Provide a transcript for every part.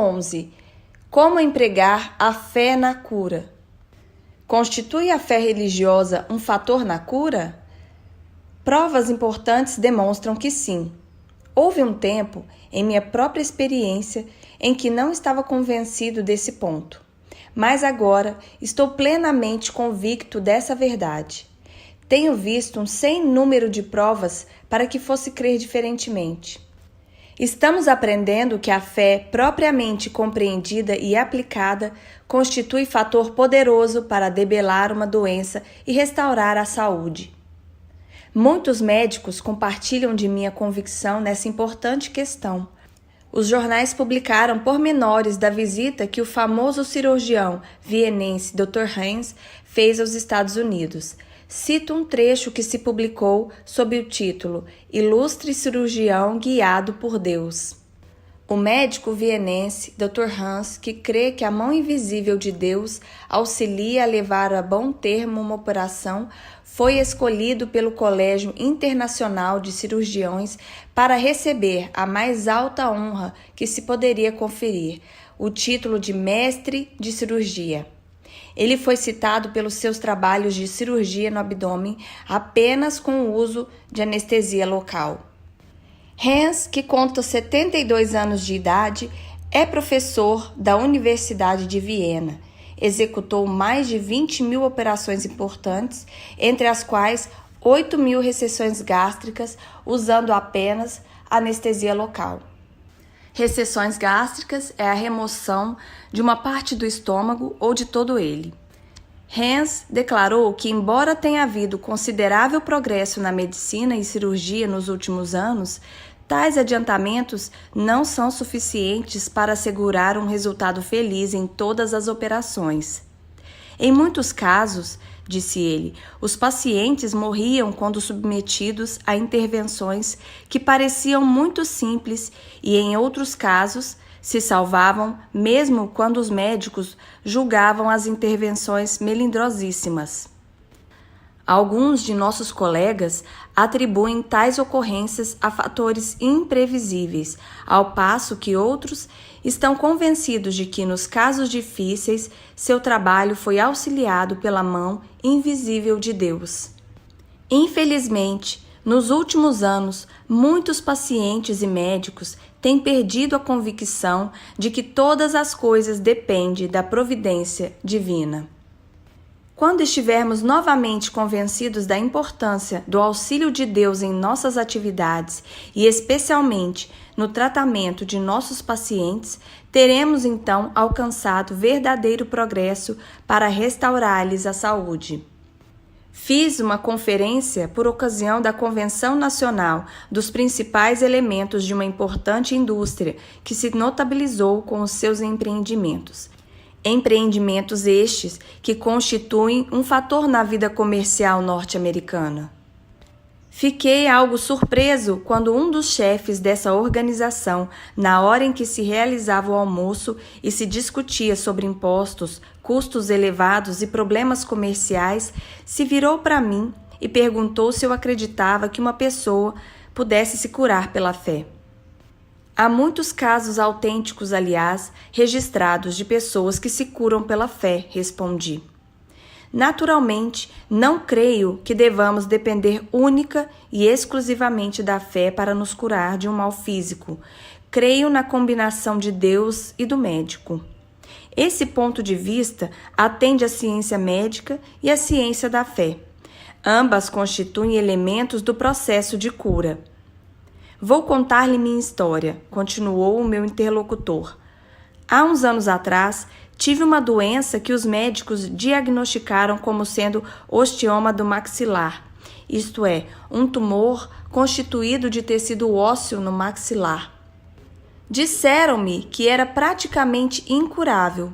11. Como empregar a fé na cura? Constitui a fé religiosa um fator na cura? Provas importantes demonstram que sim. Houve um tempo, em minha própria experiência, em que não estava convencido desse ponto. Mas agora estou plenamente convicto dessa verdade. Tenho visto um sem número de provas para que fosse crer diferentemente. Estamos aprendendo que a fé propriamente compreendida e aplicada constitui fator poderoso para debelar uma doença e restaurar a saúde. Muitos médicos compartilham de minha convicção nessa importante questão. Os jornais publicaram pormenores da visita que o famoso cirurgião vienense Dr. Hans fez aos Estados Unidos. Cito um trecho que se publicou sob o título Ilustre Cirurgião Guiado por Deus. O médico vienense Dr. Hans, que crê que a mão invisível de Deus auxilia a levar a bom termo uma operação, foi escolhido pelo Colégio Internacional de Cirurgiões para receber a mais alta honra que se poderia conferir, o título de Mestre de Cirurgia. Ele foi citado pelos seus trabalhos de cirurgia no abdômen apenas com o uso de anestesia local. Hans, que conta 72 anos de idade, é professor da Universidade de Viena. Executou mais de 20.000 operações importantes, entre as quais 8.000 reseções gástricas, usando apenas anestesia local. Reseções gástricas é a remoção de uma parte do estômago ou de todo ele. Hans declarou que, embora tenha havido considerável progresso na medicina e cirurgia nos últimos anos, tais adiantamentos não são suficientes para assegurar um resultado feliz em todas as operações. Em muitos casos, disse ele, os pacientes morriam quando submetidos a intervenções que pareciam muito simples e, em outros casos, se salvavam mesmo quando os médicos julgavam as intervenções melindrosíssimas. Alguns de nossos colegas atribuem tais ocorrências a fatores imprevisíveis, ao passo que outros estão convencidos de que, nos casos difíceis, seu trabalho foi auxiliado pela mão invisível de Deus. Infelizmente, nos últimos anos, muitos pacientes e médicos têm perdido a convicção de que todas as coisas dependem da providência divina. Quando estivermos novamente convencidos da importância do auxílio de Deus em nossas atividades e especialmente no tratamento de nossos pacientes, teremos então alcançado verdadeiro progresso para restaurar-lhes a saúde. Fiz uma conferência por ocasião da Convenção Nacional dos principais elementos de uma importante indústria que se notabilizou com os seus empreendimentos. Empreendimentos estes que constituem um fator na vida comercial norte-americana. Fiquei algo surpreso quando um dos chefes dessa organização, na hora em que se realizava o almoço e se discutia sobre impostos, custos elevados e problemas comerciais, se virou para mim e perguntou se eu acreditava que uma pessoa pudesse se curar pela fé. Há muitos casos autênticos, aliás, registrados de pessoas que se curam pela fé, respondi. Naturalmente, não creio que devamos depender única e exclusivamente da fé para nos curar de um mal físico. Creio na combinação de Deus e do médico. Esse ponto de vista atende à ciência médica e à ciência da fé. Ambas constituem elementos do processo de cura. Vou contar-lhe minha história, continuou o meu interlocutor. Há uns anos atrás, tive uma doença que os médicos diagnosticaram como sendo osteoma do maxilar, isto é, um tumor constituído de tecido ósseo no maxilar. Disseram-me que era praticamente incurável.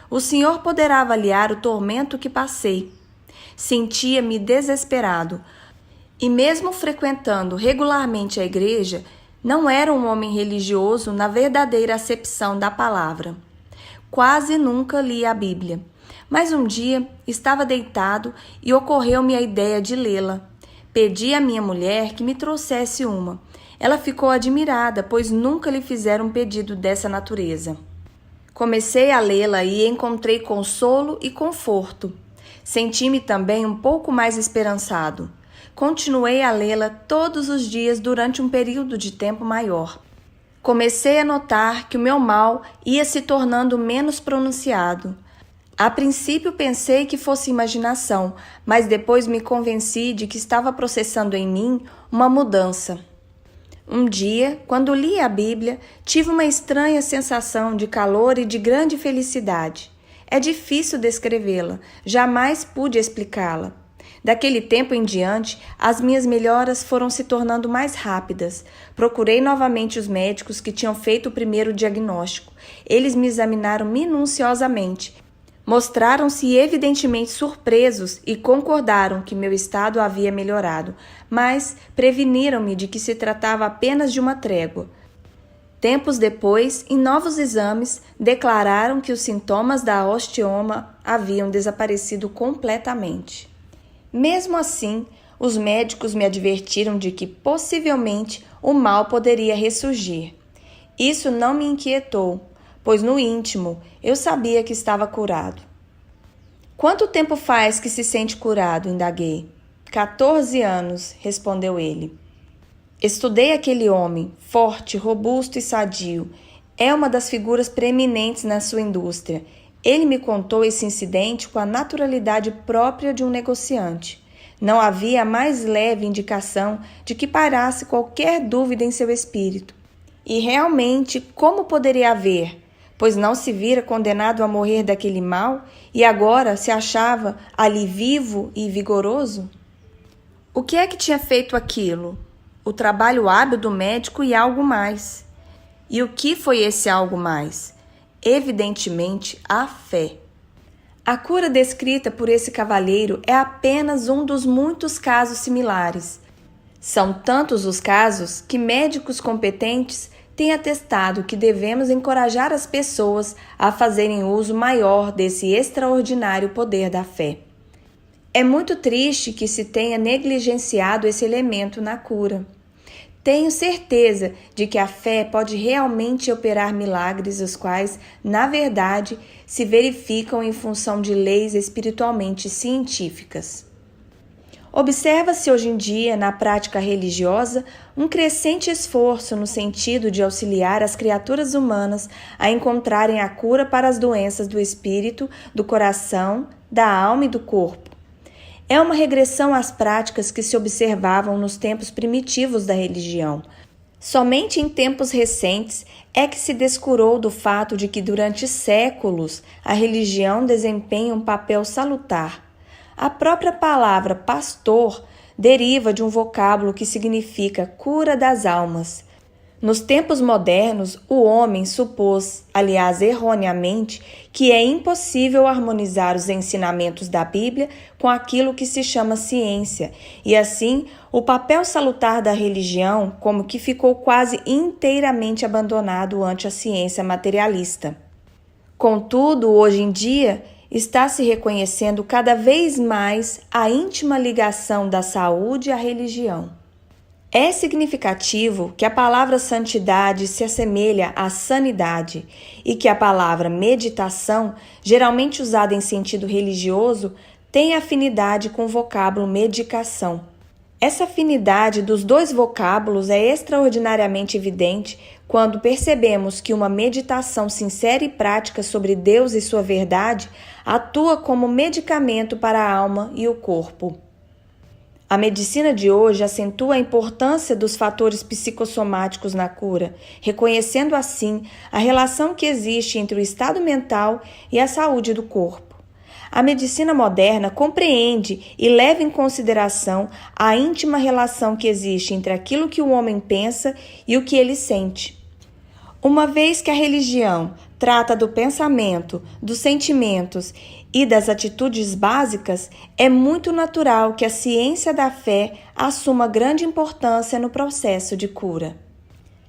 O senhor poderá avaliar o tormento que passei. Sentia-me desesperado. E mesmo frequentando regularmente a igreja, não era um homem religioso na verdadeira acepção da palavra. Quase nunca li a Bíblia, mas um dia estava deitado e ocorreu-me a ideia de lê-la. Pedi à minha mulher que me trouxesse uma. Ela ficou admirada, pois nunca lhe fizeram um pedido dessa natureza. Comecei a lê-la e encontrei consolo e conforto. Senti-me também um pouco mais esperançado. Continuei a lê-la todos os dias durante um período de tempo maior. Comecei a notar que o meu mal ia se tornando menos pronunciado. A princípio pensei que fosse imaginação, mas depois me convenci de que estava processando em mim uma mudança. Um dia, quando li a Bíblia, tive uma estranha sensação de calor e de grande felicidade. É difícil descrevê-la, jamais pude explicá-la. Daquele tempo em diante, as minhas melhoras foram se tornando mais rápidas. Procurei novamente os médicos que tinham feito o primeiro diagnóstico. Eles me examinaram minuciosamente. Mostraram-se evidentemente surpresos e concordaram que meu estado havia melhorado, mas preveniram-me de que se tratava apenas de uma trégua. Tempos depois, em novos exames, declararam que os sintomas da osteoma haviam desaparecido completamente. Mesmo assim, os médicos me advertiram de que possivelmente o mal poderia ressurgir. Isso não me inquietou, pois no íntimo eu sabia que estava curado. Quanto tempo faz que se sente curado? Indaguei. 14 anos, respondeu ele. Estudei aquele homem, forte, robusto e sadio. É uma das figuras preeminentes na sua indústria. Ele me contou esse incidente com a naturalidade própria de um negociante. Não havia a mais leve indicação de que parasse qualquer dúvida em seu espírito. E realmente, como poderia haver? Pois não se vira condenado a morrer daquele mal e agora se achava ali vivo e vigoroso? O que é que tinha feito aquilo? O trabalho hábil do médico e algo mais. E o que foi esse algo mais? Evidentemente, a fé. A cura descrita por esse cavalheiro é apenas um dos muitos casos similares. São tantos os casos que médicos competentes têm atestado que devemos encorajar as pessoas a fazerem uso maior desse extraordinário poder da fé. É muito triste que se tenha negligenciado esse elemento na cura. Tenho certeza de que a fé pode realmente operar milagres, os quais, na verdade, se verificam em função de leis espiritualmente científicas. Observa-se hoje em dia, na prática religiosa, um crescente esforço no sentido de auxiliar as criaturas humanas a encontrarem a cura para as doenças do espírito, do coração, da alma e do corpo. É uma regressão às práticas que se observavam nos tempos primitivos da religião. Somente em tempos recentes é que se descurou do fato de que durante séculos a religião desempenha um papel salutar. A própria palavra pastor deriva de um vocábulo que significa cura das almas. Nos tempos modernos, o homem supôs, aliás erroneamente, que é impossível harmonizar os ensinamentos da Bíblia com aquilo que se chama ciência, e assim o papel salutar da religião como que ficou quase inteiramente abandonado ante a ciência materialista. Contudo, hoje em dia, está se reconhecendo cada vez mais a íntima ligação da saúde à religião. É significativo que a palavra santidade se assemelha à sanidade e que a palavra meditação, geralmente usada em sentido religioso, tem afinidade com o vocábulo medicação. Essa afinidade dos dois vocábulos é extraordinariamente evidente quando percebemos que uma meditação sincera e prática sobre Deus e sua verdade atua como medicamento para a alma e o corpo. A medicina de hoje acentua a importância dos fatores psicossomáticos na cura, reconhecendo assim a relação que existe entre o estado mental e a saúde do corpo. A medicina moderna compreende e leva em consideração a íntima relação que existe entre aquilo que o homem pensa e o que ele sente. Uma vez que a religião trata do pensamento, dos sentimentos e das atitudes básicas, é muito natural que a ciência da fé assuma grande importância no processo de cura.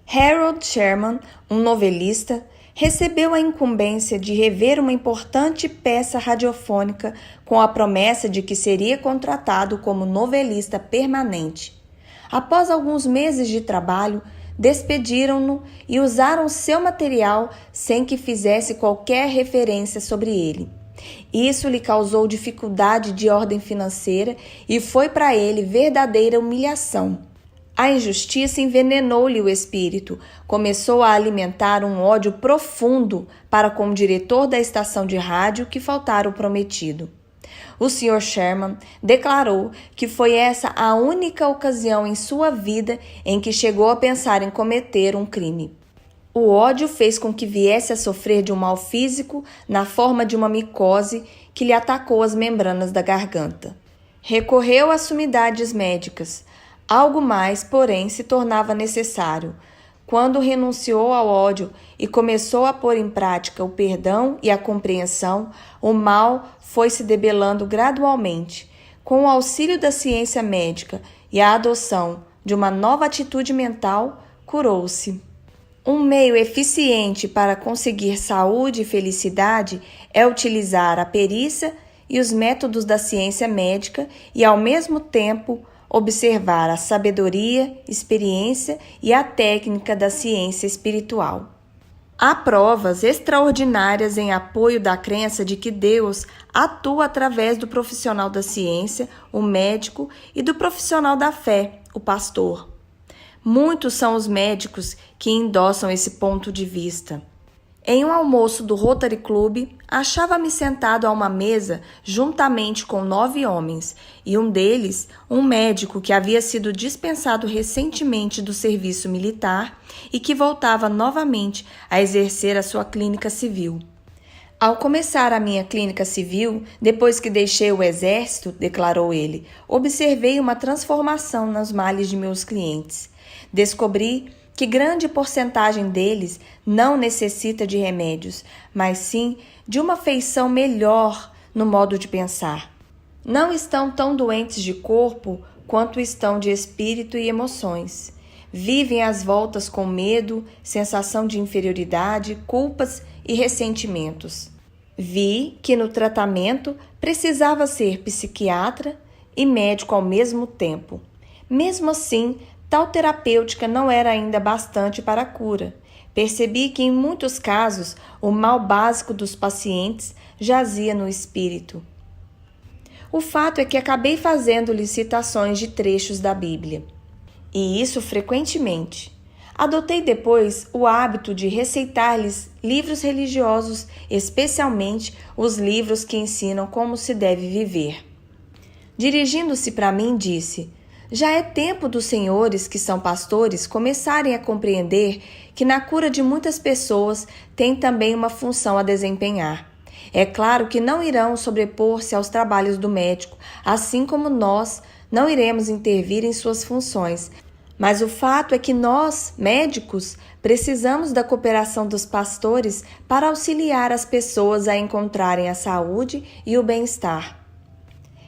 Harold Sherman, um novelista, recebeu a incumbência de rever uma importante peça radiofônica com a promessa de que seria contratado como novelista permanente. Após alguns meses de trabalho, despediram-no e usaram seu material sem que fizesse qualquer referência sobre ele. Isso lhe causou dificuldade de ordem financeira e foi para ele verdadeira humilhação. A injustiça envenenou-lhe o espírito, começou a alimentar um ódio profundo para com o diretor da estação de rádio que faltara o prometido. O Sr. Sherman declarou que foi essa a única ocasião em sua vida em que chegou a pensar em cometer um crime. O ódio fez com que viesse a sofrer de um mal físico na forma de uma micose que lhe atacou as membranas da garganta. Recorreu a sumidades médicas. Algo mais, porém, se tornava necessário. Quando renunciou ao ódio e começou a pôr em prática o perdão e a compreensão, o mal foi se debelando gradualmente. Com o auxílio da ciência médica e a adoção de uma nova atitude mental, curou-se. Um meio eficiente para conseguir saúde e felicidade é utilizar a perícia e os métodos da ciência médica e, ao mesmo tempo, observar a sabedoria, experiência e a técnica da ciência espiritual. Há provas extraordinárias em apoio da crença de que Deus atua através do profissional da ciência, o médico, e do profissional da fé, o pastor. Muitos são os médicos que endossam esse ponto de vista. Em um almoço do Rotary Club, achava-me sentado a uma mesa juntamente com 9 homens, e um deles, um médico que havia sido dispensado recentemente do serviço militar e que voltava novamente a exercer a sua clínica civil. Ao começar a minha clínica civil, depois que deixei o exército, declarou ele, observei uma transformação nos males de meus clientes. Descobri que grande porcentagem deles não necessita de remédios, mas sim de uma feição melhor no modo de pensar. Não estão tão doentes de corpo quanto estão de espírito e emoções. Vivem às voltas com medo, sensação de inferioridade, culpas e ressentimentos. Vi que no tratamento precisava ser psiquiatra e médico ao mesmo tempo. Mesmo assim, tal terapêutica não era ainda bastante para a cura. Percebi que, em muitos casos, o mal básico dos pacientes jazia no espírito. O fato é que acabei fazendo-lhes citações de trechos da Bíblia. E isso frequentemente. Adotei depois o hábito de receitar-lhes livros religiosos, especialmente os livros que ensinam como se deve viver. Dirigindo-se para mim, disse: já é tempo dos senhores, que são pastores, começarem a compreender que na cura de muitas pessoas tem também uma função a desempenhar. É claro que não irão sobrepor-se aos trabalhos do médico, assim como nós não iremos intervir em suas funções. Mas o fato é que nós, médicos, precisamos da cooperação dos pastores para auxiliar as pessoas a encontrarem a saúde e o bem-estar.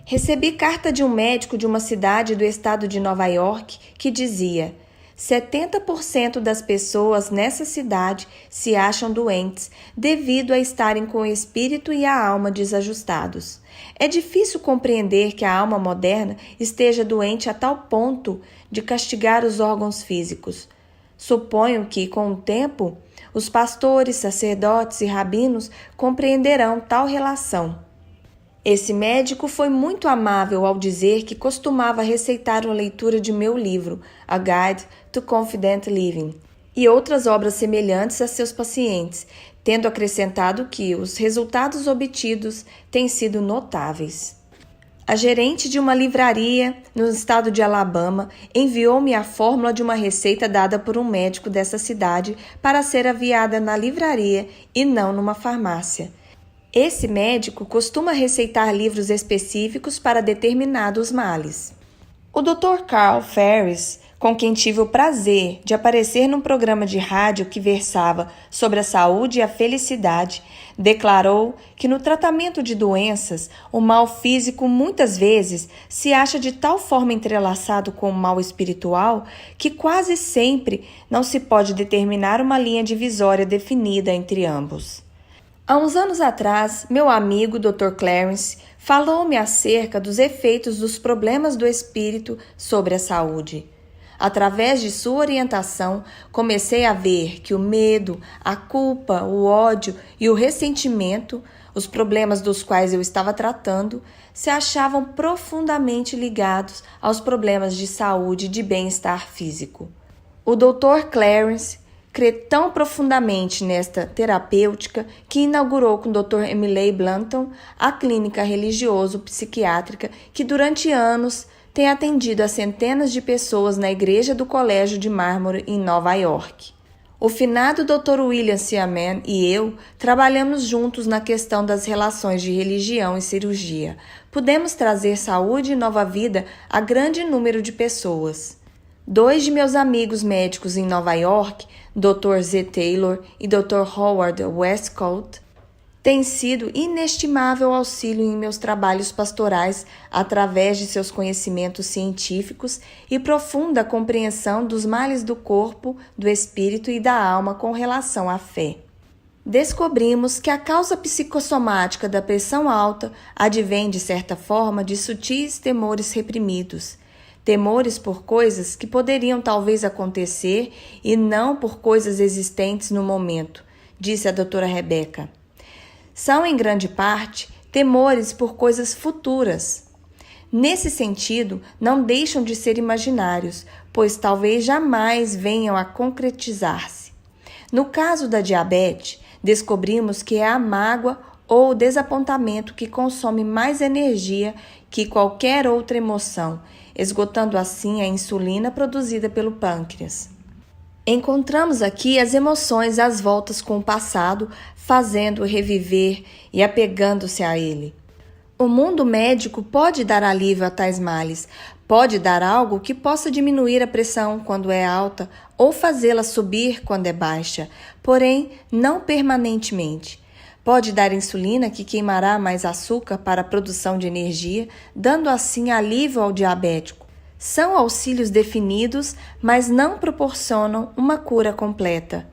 Recebi carta de um médico de uma cidade do estado de Nova York que dizia: 70% das pessoas nessa cidade se acham doentes devido a estarem com o espírito e a alma desajustados. É difícil compreender que a alma moderna esteja doente a tal ponto de castigar os órgãos físicos. Suponho que, com o tempo, os pastores, sacerdotes e rabinos compreenderão tal relação. Esse médico foi muito amável ao dizer que costumava receitar uma leitura de meu livro, A Guide to Confident Living, e outras obras semelhantes a seus pacientes, tendo acrescentado que os resultados obtidos têm sido notáveis. A gerente de uma livraria no estado de Alabama enviou-me a fórmula de uma receita dada por um médico dessa cidade para ser aviada na livraria e não numa farmácia. Esse médico costuma receitar livros específicos para determinados males. O Dr. Carl Ferris, com quem tive o prazer de aparecer num programa de rádio que versava sobre a saúde e a felicidade, declarou que no tratamento de doenças, o mal físico muitas vezes se acha de tal forma entrelaçado com o mal espiritual que quase sempre não se pode determinar uma linha divisória definida entre ambos. Há uns anos atrás, meu amigo Dr. Clarence falou-me acerca dos efeitos dos problemas do espírito sobre a saúde. Através de sua orientação, comecei a ver que o medo, a culpa, o ódio e o ressentimento, os problemas dos quais eu estava tratando, se achavam profundamente ligados aos problemas de saúde e de bem-estar físico. O Dr. Clarence crê tão profundamente nesta terapêutica que inaugurou com o Dr. Emily Blanton a clínica religioso-psiquiátrica que durante anos tem atendido a centenas de pessoas na Igreja do Colégio de Mármore em Nova York. O finado Dr. William Seaman e eu trabalhamos juntos na questão das relações de religião e cirurgia. Pudemos trazer saúde e nova vida a grande número de pessoas. 2 de meus amigos médicos em Nova York, Dr. Z. Taylor e Dr. Howard Westcott, têm sido inestimável auxílio em meus trabalhos pastorais através de seus conhecimentos científicos e profunda compreensão dos males do corpo, do espírito e da alma com relação à fé. Descobrimos que a causa psicossomática da pressão alta advém, de certa forma, de sutis temores reprimidos. Temores por coisas que poderiam talvez acontecer e não por coisas existentes no momento, disse a doutora Rebecca. São, em grande parte, temores por coisas futuras. Nesse sentido, não deixam de ser imaginários, pois talvez jamais venham a concretizar-se. No caso da diabetes, descobrimos que é a mágoa ou o desapontamento que consome mais energia que qualquer outra emoção, esgotando assim a insulina produzida pelo pâncreas. Encontramos aqui as emoções às voltas com o passado, fazendo-o reviver e apegando-se a ele. O mundo médico pode dar alívio a tais males, pode dar algo que possa diminuir a pressão quando é alta ou fazê-la subir quando é baixa, porém não permanentemente. Pode dar insulina que queimará mais açúcar para a produção de energia, dando assim alívio ao diabético. São auxílios definidos, mas não proporcionam uma cura completa.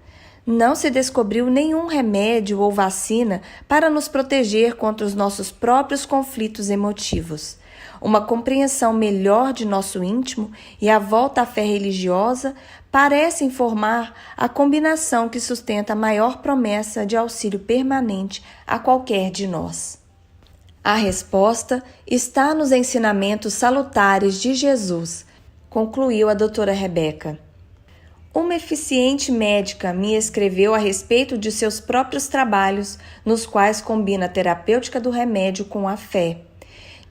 Não se descobriu nenhum remédio ou vacina para nos proteger contra os nossos próprios conflitos emotivos. Uma compreensão melhor de nosso íntimo e a volta à fé religiosa parece informar a combinação que sustenta a maior promessa de auxílio permanente a qualquer de nós. A resposta está nos ensinamentos salutares de Jesus, concluiu a doutora Rebecca. Uma eficiente médica me escreveu a respeito de seus próprios trabalhos, nos quais combina a terapêutica do remédio com a fé.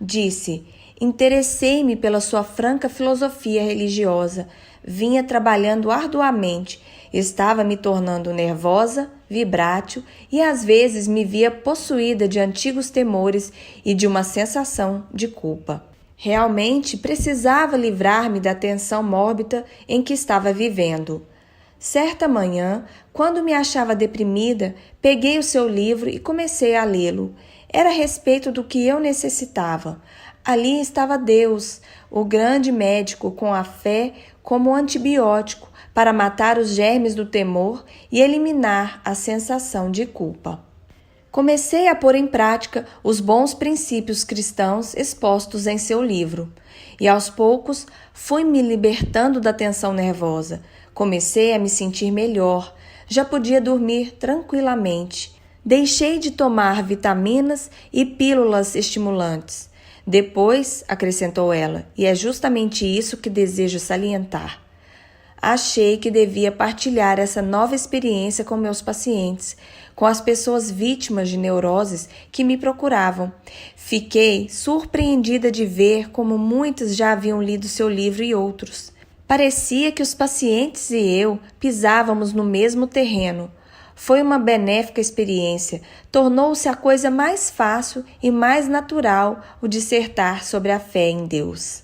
Disse: interessei-me pela sua franca filosofia religiosa, vinha trabalhando arduamente, estava me tornando nervosa, vibrátil e às vezes me via possuída de antigos temores e de uma sensação de culpa. Realmente precisava livrar-me da tensão mórbida em que estava vivendo. Certa manhã, quando me achava deprimida, peguei o seu livro e comecei a lê-lo. Era a respeito do que eu necessitava. Ali estava Deus, o grande médico, com a fé como antibiótico para matar os germes do temor e eliminar a sensação de culpa. Comecei a pôr em prática os bons princípios cristãos expostos em seu livro, e aos poucos fui me libertando da tensão nervosa. Comecei a me sentir melhor, já podia dormir tranquilamente. Deixei de tomar vitaminas e pílulas estimulantes. Depois, acrescentou ela, e é justamente isso que desejo salientar. Achei que devia partilhar essa nova experiência com meus pacientes, com as pessoas vítimas de neuroses que me procuravam. Fiquei surpreendida de ver como muitas já haviam lido seu livro e outros. Parecia que os pacientes e eu pisávamos no mesmo terreno. Foi uma benéfica experiência. Tornou-se a coisa mais fácil e mais natural o dissertar sobre a fé em Deus.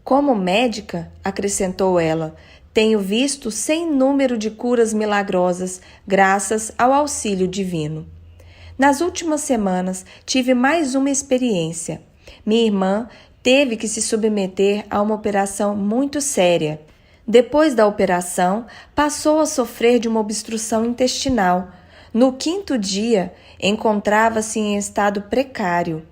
Como médica, acrescentou ela, tenho visto sem número de curas milagrosas graças ao auxílio divino. Nas últimas semanas tive mais uma experiência. Minha irmã teve que se submeter a uma operação muito séria. Depois da operação, passou a sofrer de uma obstrução intestinal. No 5º dia, encontrava-se em estado precário.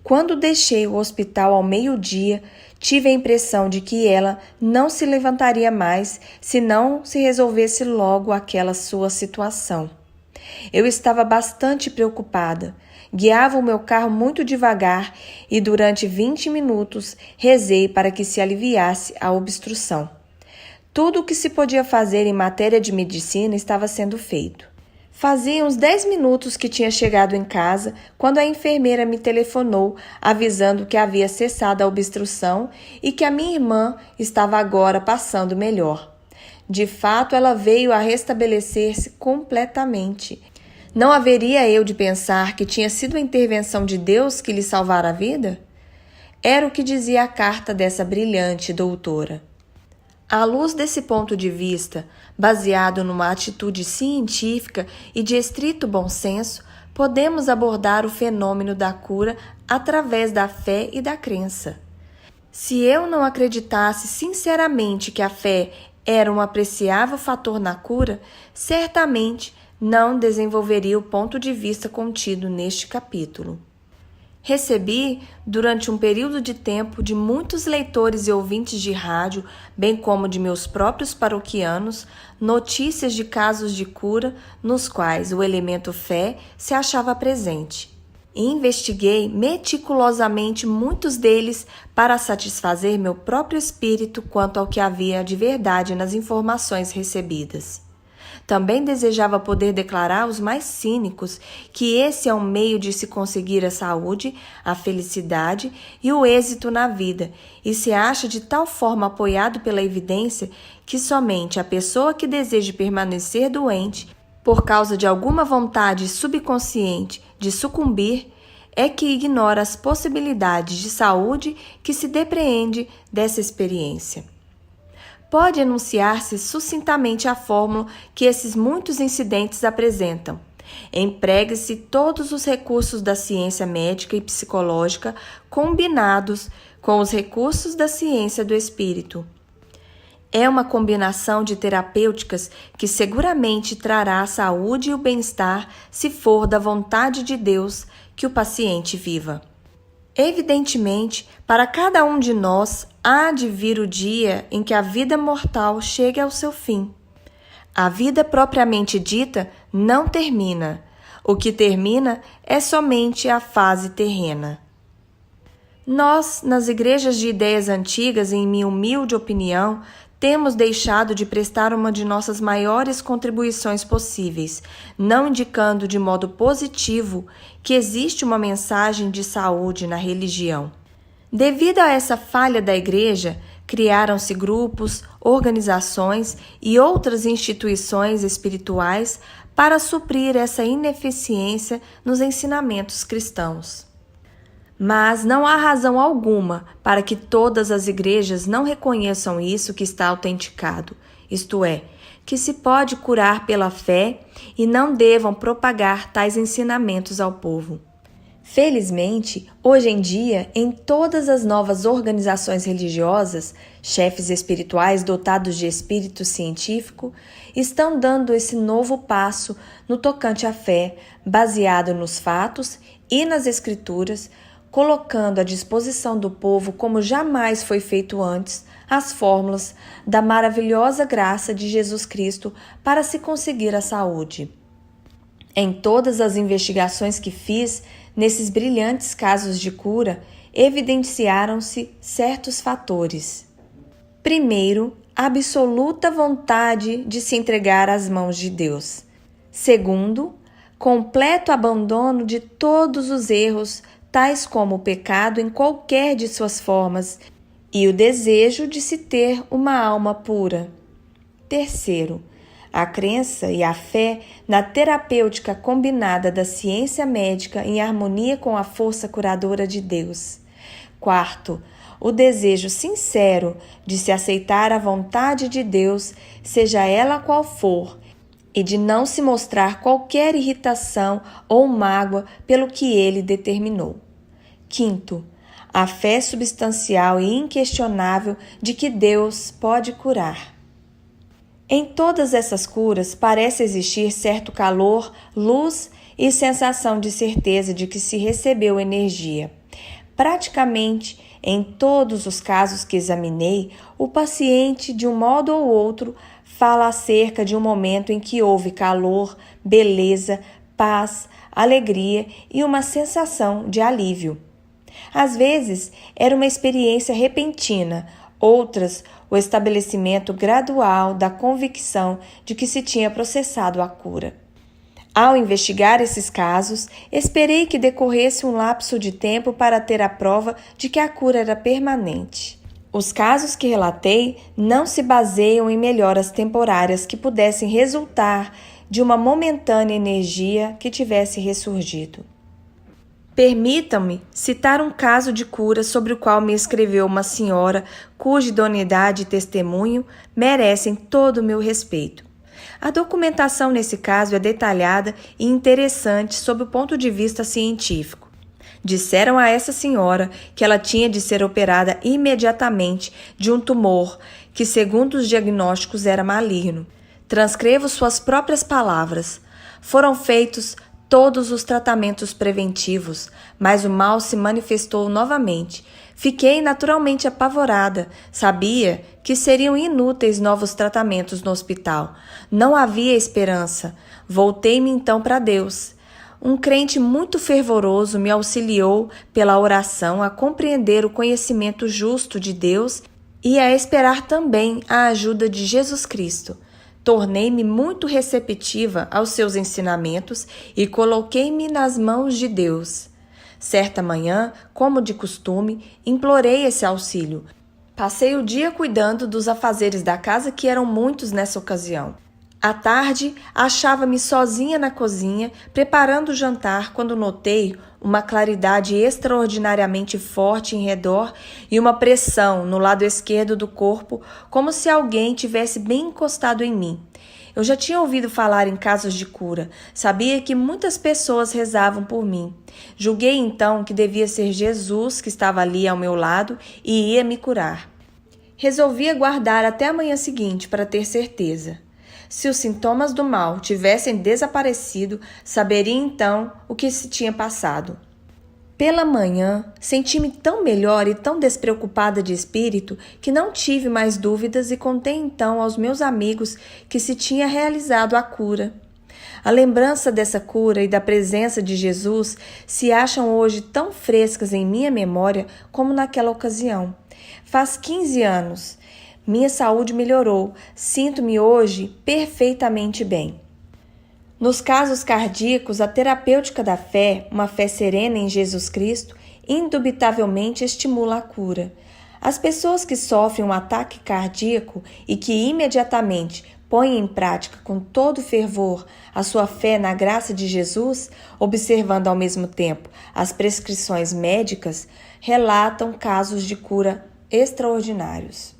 Quando deixei o hospital ao meio-dia, tive a impressão de que ela não se levantaria mais se não se resolvesse logo aquela sua situação. Eu estava bastante preocupada. Guiava o meu carro muito devagar e durante 20 minutos rezei para que se aliviasse a obstrução. Tudo o que se podia fazer em matéria de medicina estava sendo feito. Fazia uns 10 minutos que tinha chegado em casa quando a enfermeira me telefonou avisando que havia cessado a obstrução e que a minha irmã estava agora passando melhor. De fato, ela veio a restabelecer-se completamente. Não haveria eu de pensar que tinha sido a intervenção de Deus que lhe salvara a vida? Era o que dizia a carta dessa brilhante doutora. À luz desse ponto de vista, baseado numa atitude científica e de estrito bom senso, podemos abordar o fenômeno da cura através da fé e da crença. Se eu não acreditasse sinceramente que a fé era um apreciável fator na cura, certamente não desenvolveria o ponto de vista contido neste capítulo. Recebi, durante um período de tempo, de muitos leitores e ouvintes de rádio, bem como de meus próprios paroquianos, notícias de casos de cura nos quais o elemento fé se achava presente. Investiguei meticulosamente muitos deles para satisfazer meu próprio espírito quanto ao que havia de verdade nas informações recebidas. Também desejava poder declarar aos mais cínicos que esse é um meio de se conseguir a saúde, a felicidade e o êxito na vida, e se acha de tal forma apoiado pela evidência que somente a pessoa que deseja permanecer doente, por causa de alguma vontade subconsciente de sucumbir, é que ignora as possibilidades de saúde que se depreende dessa experiência. Pode enunciar-se sucintamente a fórmula que esses muitos incidentes apresentam. Empregue-se todos os recursos da ciência médica e psicológica combinados com os recursos da ciência do espírito. É uma combinação de terapêuticas que seguramente trará a saúde e o bem-estar se for da vontade de Deus que o paciente viva. Evidentemente, para cada um de nós há de vir o dia em que a vida mortal chegue ao seu fim. A vida propriamente dita não termina. O que termina é somente a fase terrena. Nós, nas igrejas de ideias antigas, em minha humilde opinião, temos deixado de prestar uma de nossas maiores contribuições possíveis, não indicando de modo positivo que existe uma mensagem de saúde na religião. Devido a essa falha da Igreja, criaram-se grupos, organizações e outras instituições espirituais para suprir essa ineficiência nos ensinamentos cristãos. Mas não há razão alguma para que todas as igrejas não reconheçam isso que está autenticado, isto é, que se pode curar pela fé e não devam propagar tais ensinamentos ao povo. Felizmente, hoje em dia, em todas as novas organizações religiosas, chefes espirituais dotados de espírito científico estão dando esse novo passo no tocante à fé, baseado nos fatos e nas escrituras, colocando à disposição do povo, como jamais foi feito antes, as fórmulas da maravilhosa graça de Jesus Cristo para se conseguir a saúde. Em todas as investigações que fiz, nesses brilhantes casos de cura, evidenciaram-se certos fatores. Primeiro, a absoluta vontade de se entregar às mãos de Deus. Segundo, completo abandono de todos os erros, tais como o pecado em qualquer de suas formas, e o desejo de se ter uma alma pura. Terceiro, a crença e a fé na terapêutica combinada da ciência médica em harmonia com a força curadora de Deus. Quarto, o desejo sincero de se aceitar a vontade de Deus, seja ela qual for, e de não se mostrar qualquer irritação ou mágoa pelo que ele determinou. Quinto, a fé substancial e inquestionável de que Deus pode curar. Em todas essas curas parece existir certo calor, luz e sensação de certeza de que se recebeu energia. Praticamente em todos os casos que examinei, o paciente, de um modo ou outro, fala acerca de um momento em que houve calor, beleza, paz, alegria e uma sensação de alívio. Às vezes, era uma experiência repentina, outras, o estabelecimento gradual da convicção de que se tinha processado a cura. Ao investigar esses casos, esperei que decorresse um lapso de tempo para ter a prova de que a cura era permanente. Os casos que relatei não se baseiam em melhoras temporárias que pudessem resultar de uma momentânea energia que tivesse ressurgido. Permitam-me citar um caso de cura sobre o qual me escreveu uma senhora cuja idoneidade e testemunho merecem todo o meu respeito. A documentação nesse caso é detalhada e interessante sob o ponto de vista científico. Disseram a essa senhora que ela tinha de ser operada imediatamente de um tumor que, segundo os diagnósticos, era maligno. Transcrevo suas próprias palavras. Foram feitos todos os tratamentos preventivos, mas o mal se manifestou novamente. Fiquei naturalmente apavorada. Sabia que seriam inúteis novos tratamentos no hospital. Não havia esperança. Voltei-me então para Deus. Um crente muito fervoroso me auxiliou pela oração a compreender o conhecimento justo de Deus e a esperar também a ajuda de Jesus Cristo. Tornei-me muito receptiva aos seus ensinamentos e coloquei-me nas mãos de Deus. Certa manhã, como de costume, implorei esse auxílio. Passei o dia cuidando dos afazeres da casa, que eram muitos nessa ocasião. À tarde, achava-me sozinha na cozinha, preparando o jantar, quando notei uma claridade extraordinariamente forte em redor e uma pressão no lado esquerdo do corpo, como se alguém tivesse bem encostado em mim. Eu já tinha ouvido falar em casos de cura, sabia que muitas pessoas rezavam por mim. Julguei então que devia ser Jesus que estava ali ao meu lado e ia me curar. Resolvi aguardar até a manhã seguinte para ter certeza. Se os sintomas do mal tivessem desaparecido, saberia então o que se tinha passado. Pela manhã, senti-me tão melhor e tão despreocupada de espírito que não tive mais dúvidas e contei então aos meus amigos que se tinha realizado a cura. A lembrança dessa cura e da presença de Jesus se acham hoje tão frescas em minha memória como naquela ocasião. Faz 15 anos. Minha saúde melhorou. Sinto-me hoje perfeitamente bem. Nos casos cardíacos, a terapêutica da fé, uma fé serena em Jesus Cristo, indubitavelmente estimula a cura. As pessoas que sofrem um ataque cardíaco e que imediatamente põem em prática com todo fervor a sua fé na graça de Jesus, observando ao mesmo tempo as prescrições médicas, relatam casos de cura extraordinários.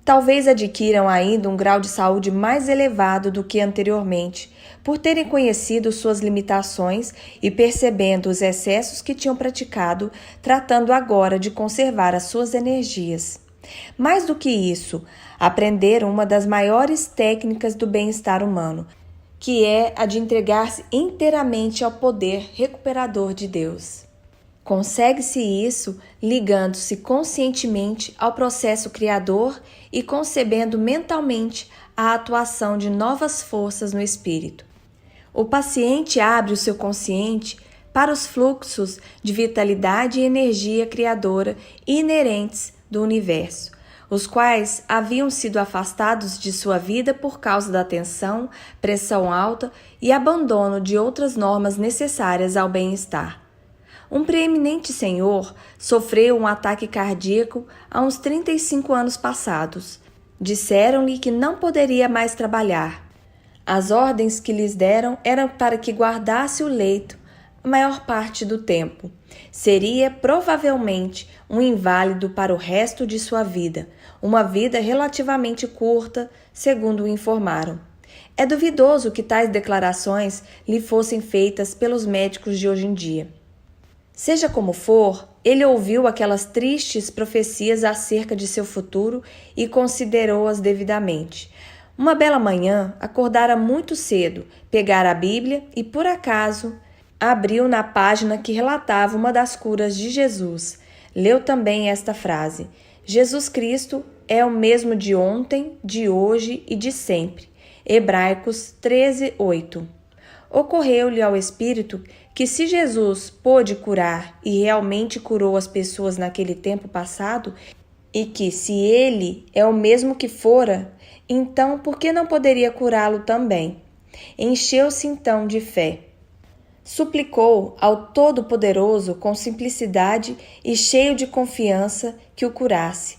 Talvez adquiram ainda um grau de saúde mais elevado do que anteriormente, por terem conhecido suas limitações e percebendo os excessos que tinham praticado, tratando agora de conservar as suas energias. Mais do que isso, aprenderam uma das maiores técnicas do bem-estar humano, que é a de entregar-se inteiramente ao poder recuperador de Deus. Consegue-se isso ligando-se conscientemente ao processo criador e concebendo mentalmente a atuação de novas forças no espírito. O paciente abre o seu consciente para os fluxos de vitalidade e energia criadora inerentes do universo, os quais haviam sido afastados de sua vida por causa da tensão, pressão alta e abandono de outras normas necessárias ao bem-estar. Um preeminente senhor sofreu um ataque cardíaco há uns 35 anos passados. Disseram-lhe que não poderia mais trabalhar. As ordens que lhes deram eram para que guardasse o leito a maior parte do tempo. Seria provavelmente um inválido para o resto de sua vida, uma vida relativamente curta, segundo o informaram. É duvidoso que tais declarações lhe fossem feitas pelos médicos de hoje em dia. Seja como for, ele ouviu aquelas tristes profecias acerca de seu futuro e considerou-as devidamente. Uma bela manhã, acordara muito cedo, pegara a Bíblia e, por acaso, abriu na página que relatava uma das curas de Jesus. leu também esta frase: Jesus Cristo é o mesmo de ontem, de hoje e de sempre. Hebreus 13:8. Ocorreu-lhe ao Espírito que se Jesus pôde curar e realmente curou as pessoas naquele tempo passado, e que se ele é o mesmo que fora, então por que não poderia curá-lo também? Encheu-se então de fé. Suplicou ao Todo-Poderoso com simplicidade e cheio de confiança que o curasse.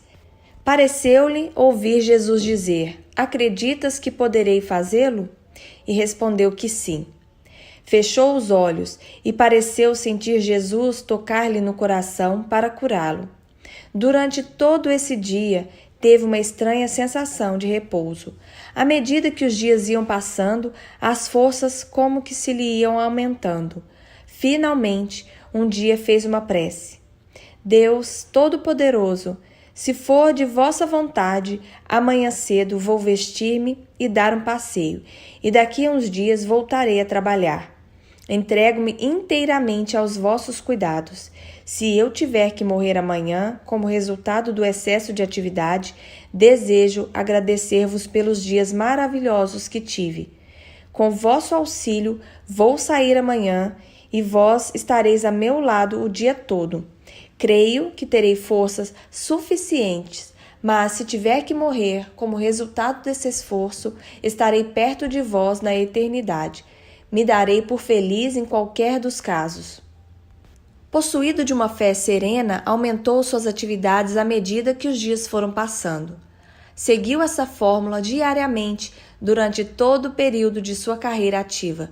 Pareceu-lhe ouvir Jesus dizer: Acreditas que poderei fazê-lo? E respondeu que sim. Fechou os olhos e pareceu sentir Jesus tocar-lhe no coração para curá-lo. Durante todo esse dia, teve uma estranha sensação de repouso. À medida que os dias iam passando, as forças como que se lhe iam aumentando. Finalmente, um dia fez uma prece. Deus Todo-Poderoso, se for de vossa vontade, amanhã cedo vou vestir-me e dar um passeio, e daqui a uns dias voltarei a trabalhar. Entrego-me inteiramente aos vossos cuidados. Se eu tiver que morrer amanhã, como resultado do excesso de atividade, desejo agradecer-vos pelos dias maravilhosos que tive. Com vosso auxílio, vou sair amanhã e vós estareis a meu lado o dia todo. Creio que terei forças suficientes, mas se tiver que morrer como resultado desse esforço, estarei perto de vós na eternidade. Me darei por feliz em qualquer dos casos. Possuído de uma fé serena, aumentou suas atividades à medida que os dias foram passando. Seguiu essa fórmula diariamente durante todo o período de sua carreira ativa,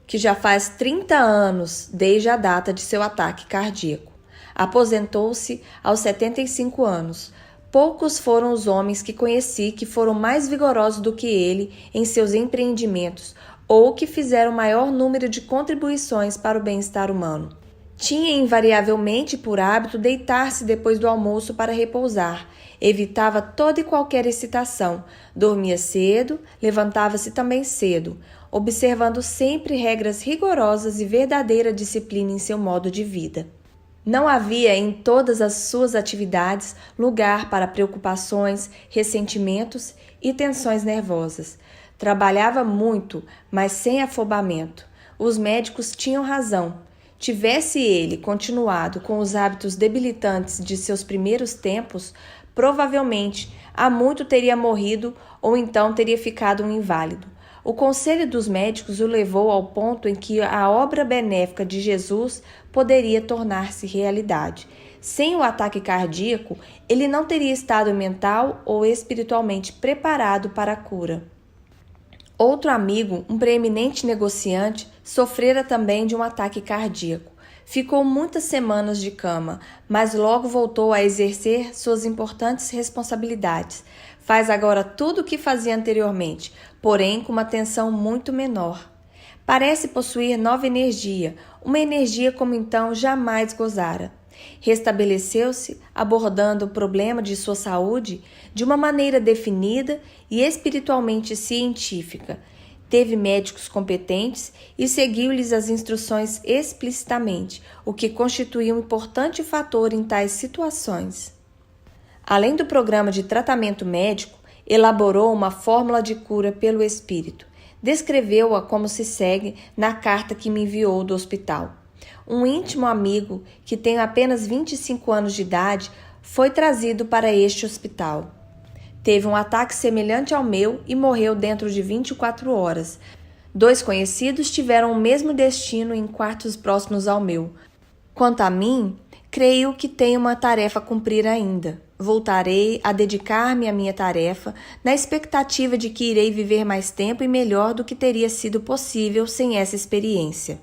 que já faz 30 anos desde a data de seu ataque cardíaco. Aposentou-se aos 75 anos. Poucos foram os homens que conheci que foram mais vigorosos do que ele em seus empreendimentos ou que fizeram maior número de contribuições para o bem-estar humano. Tinha invariavelmente por hábito deitar-se depois do almoço para repousar. Evitava toda e qualquer excitação. Dormia cedo, levantava-se também cedo, observando sempre regras rigorosas e verdadeira disciplina em seu modo de vida. Não havia em todas as suas atividades lugar para preocupações, ressentimentos e tensões nervosas. Trabalhava muito, mas sem afobamento. Os médicos tinham razão. Tivesse ele continuado com os hábitos debilitantes de seus primeiros tempos, provavelmente há muito teria morrido ou então teria ficado um inválido. O conselho dos médicos o levou ao ponto em que a obra benéfica de Jesus poderia tornar-se realidade. Sem o ataque cardíaco, ele não teria estado mental ou espiritualmente preparado para a cura. Outro amigo, um preeminente negociante, sofrera também de um ataque cardíaco. Ficou muitas semanas de cama, mas logo voltou a exercer suas importantes responsabilidades. Faz agora tudo o que fazia anteriormente, porém com uma tensão muito menor. Parece possuir nova energia, uma energia como então jamais gozara. Restabeleceu-se, abordando o problema de sua saúde de uma maneira definida e espiritualmente científica. Teve médicos competentes e seguiu-lhes as instruções explicitamente, o que constituía um importante fator em tais situações. Além do programa de tratamento médico, elaborou uma fórmula de cura pelo Espírito. Descreveu-a como se segue na carta que me enviou do hospital. Um íntimo amigo, que tem apenas 25 anos de idade, foi trazido para este hospital. Teve um ataque semelhante ao meu e morreu dentro de 24 horas. 2 conhecidos tiveram o mesmo destino em quartos próximos ao meu. Quanto a mim, creio que tenho uma tarefa a cumprir ainda. Voltarei a dedicar-me à minha tarefa, na expectativa de que irei viver mais tempo e melhor do que teria sido possível sem essa experiência.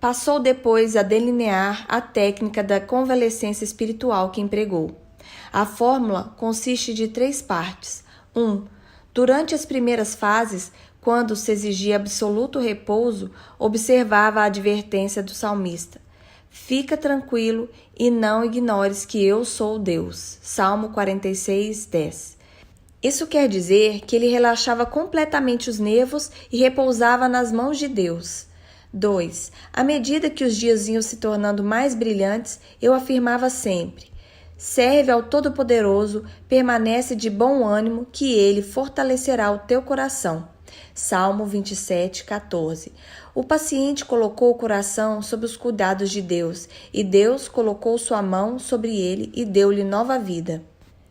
Passou depois a delinear a técnica da convalescência espiritual que empregou. A fórmula consiste de 3 partes. 1. Durante as primeiras fases, quando se exigia absoluto repouso, observava a advertência do salmista. Fica tranquilo e não ignores que eu sou Deus. Salmo 46:10. Isso quer dizer que ele relaxava completamente os nervos e repousava nas mãos de Deus. 2. À medida que os dias iam se tornando mais brilhantes, eu afirmava sempre: serve ao Todo-Poderoso, permanece de bom ânimo, que Ele fortalecerá o teu coração. Salmo 27:14. O paciente colocou o coração sob os cuidados de Deus, e Deus colocou sua mão sobre ele e deu-lhe nova vida.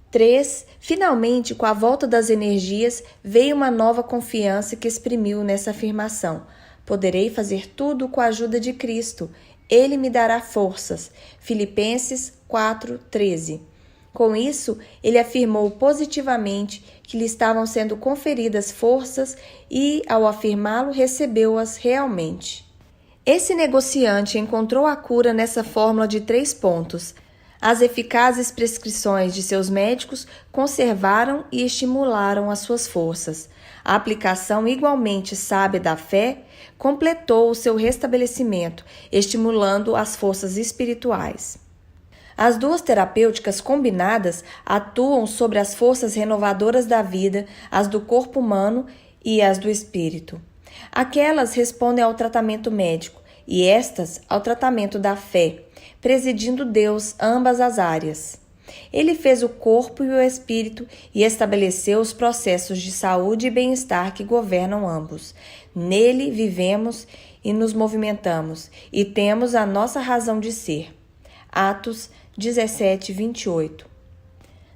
3. Finalmente, com a volta das energias, veio uma nova confiança que exprimiu nessa afirmação: poderei fazer tudo com a ajuda de Cristo. Ele me dará forças. Filipenses 4:13. Com isso, ele afirmou positivamente que lhe estavam sendo conferidas forças e, ao afirmá-lo, recebeu-as realmente. Esse negociante encontrou a cura nessa fórmula de 3 pontos. As eficazes prescrições de seus médicos conservaram e estimularam as suas forças. A aplicação igualmente sábia da fé completou o seu restabelecimento, estimulando as forças espirituais. As duas terapêuticas combinadas atuam sobre as forças renovadoras da vida, as do corpo humano e as do espírito. Aquelas respondem ao tratamento médico e estas ao tratamento da fé, presidindo Deus ambas as áreas. Ele fez o corpo e o espírito e estabeleceu os processos de saúde e bem-estar que governam ambos. Nele vivemos e nos movimentamos e temos a nossa razão de ser. Atos 17:28.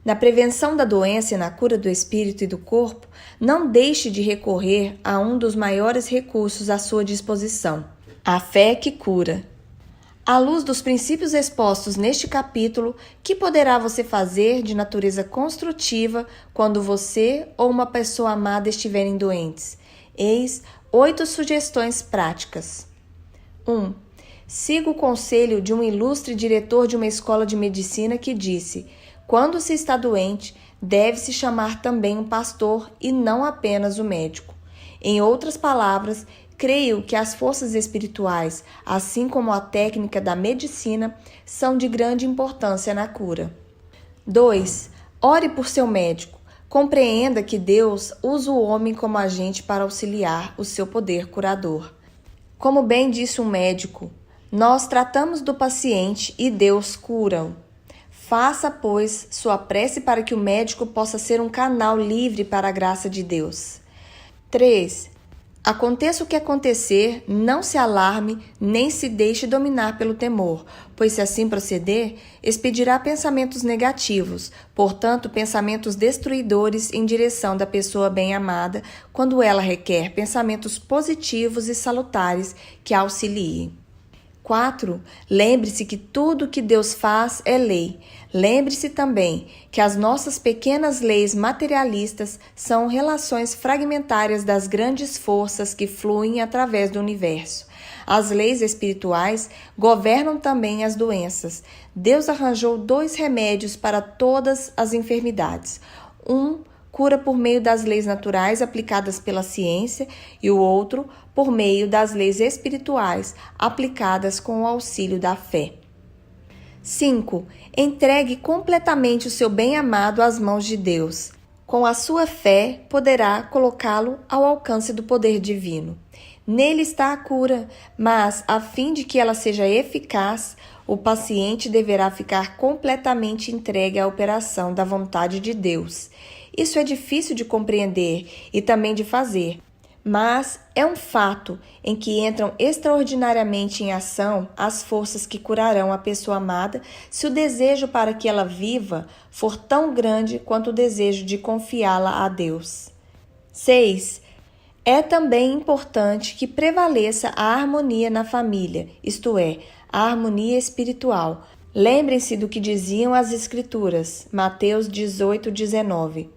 Na prevenção da doença e na cura do espírito e do corpo, não deixe de recorrer a um dos maiores recursos à sua disposição: a fé que cura. À luz dos princípios expostos neste capítulo, que poderá você fazer de natureza construtiva quando você ou uma pessoa amada estiverem doentes? Eis 8 sugestões práticas. 1. Siga o conselho de um ilustre diretor de uma escola de medicina que disse: quando se está doente, deve-se chamar também um pastor e não apenas o médico. Em outras palavras, creio que as forças espirituais, assim como a técnica da medicina, são de grande importância na cura. 2. Ore por seu médico. Compreenda que Deus usa o homem como agente para auxiliar o seu poder curador. Como bem disse um médico, nós tratamos do paciente e Deus cura-o. Faça, pois, sua prece para que o médico possa ser um canal livre para a graça de Deus. 3. Aconteça o que acontecer, não se alarme, nem se deixe dominar pelo temor, pois se assim proceder, expedirá pensamentos negativos, portanto, pensamentos destruidores em direção da pessoa bem-amada, quando ela requer pensamentos positivos e salutares que a auxiliem. 4. Lembre-se que tudo que Deus faz é lei. Lembre-se também que as nossas pequenas leis materialistas são relações fragmentárias das grandes forças que fluem através do universo. As leis espirituais governam também as doenças. Deus arranjou 2 remédios para todas as enfermidades. Um cura por meio das leis naturais aplicadas pela ciência e o outro por meio das leis espirituais aplicadas com o auxílio da fé. 5. Entregue completamente o seu bem-amado às mãos de Deus. Com a sua fé, poderá colocá-lo ao alcance do poder divino. Nele está a cura, mas, a fim de que ela seja eficaz, o paciente deverá ficar completamente entregue à operação da vontade de Deus. Isso é difícil de compreender e também de fazer, mas é um fato em que entram extraordinariamente em ação as forças que curarão a pessoa amada se o desejo para que ela viva for tão grande quanto o desejo de confiá-la a Deus. 6. É também importante que prevaleça a harmonia na família, isto é, a harmonia espiritual. Lembrem-se do que diziam as Escrituras, Mateus 18:19.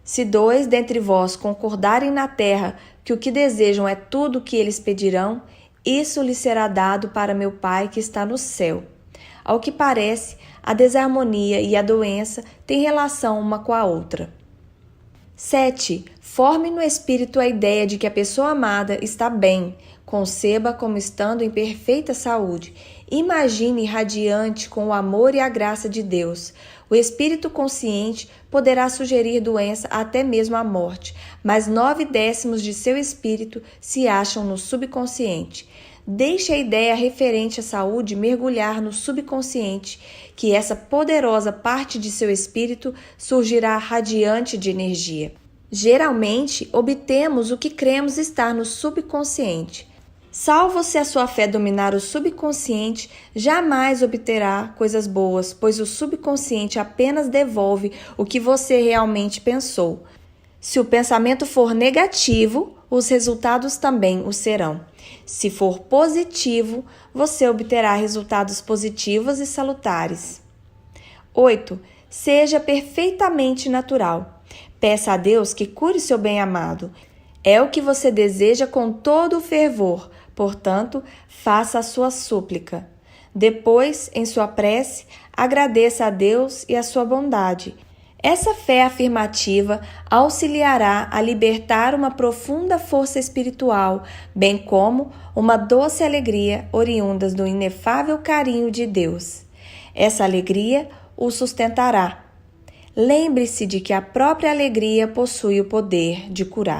Se 2 dentre vós concordarem na terra que o que desejam é tudo o que eles pedirão, isso lhes será dado para meu Pai que está no céu. Ao que parece, a desarmonia e a doença têm relação uma com a outra. 7. Forme no espírito a ideia de que a pessoa amada está bem. Conceba como estando em perfeita saúde. Imagine radiante com o amor e a graça de Deus. O espírito consciente poderá sugerir doença até mesmo a morte, mas 9/10 de seu espírito se acham no subconsciente. Deixe a ideia referente à saúde mergulhar no subconsciente, que essa poderosa parte de seu espírito surgirá radiante de energia. Geralmente, obtemos o que cremos estar no subconsciente. Salvo se a sua fé dominar o subconsciente, jamais obterá coisas boas, pois o subconsciente apenas devolve o que você realmente pensou. Se o pensamento for negativo, os resultados também o serão. Se for positivo, você obterá resultados positivos e salutares. 8. Seja perfeitamente natural. Peça a Deus que cure seu bem-amado. É o que você deseja com todo o fervor, portanto, faça a sua súplica. Depois, em sua prece, agradeça a Deus e a sua bondade. Essa fé afirmativa auxiliará a libertar uma profunda força espiritual, bem como uma doce alegria oriundas do inefável carinho de Deus. Essa alegria o sustentará. Lembre-se de que a própria alegria possui o poder de curar.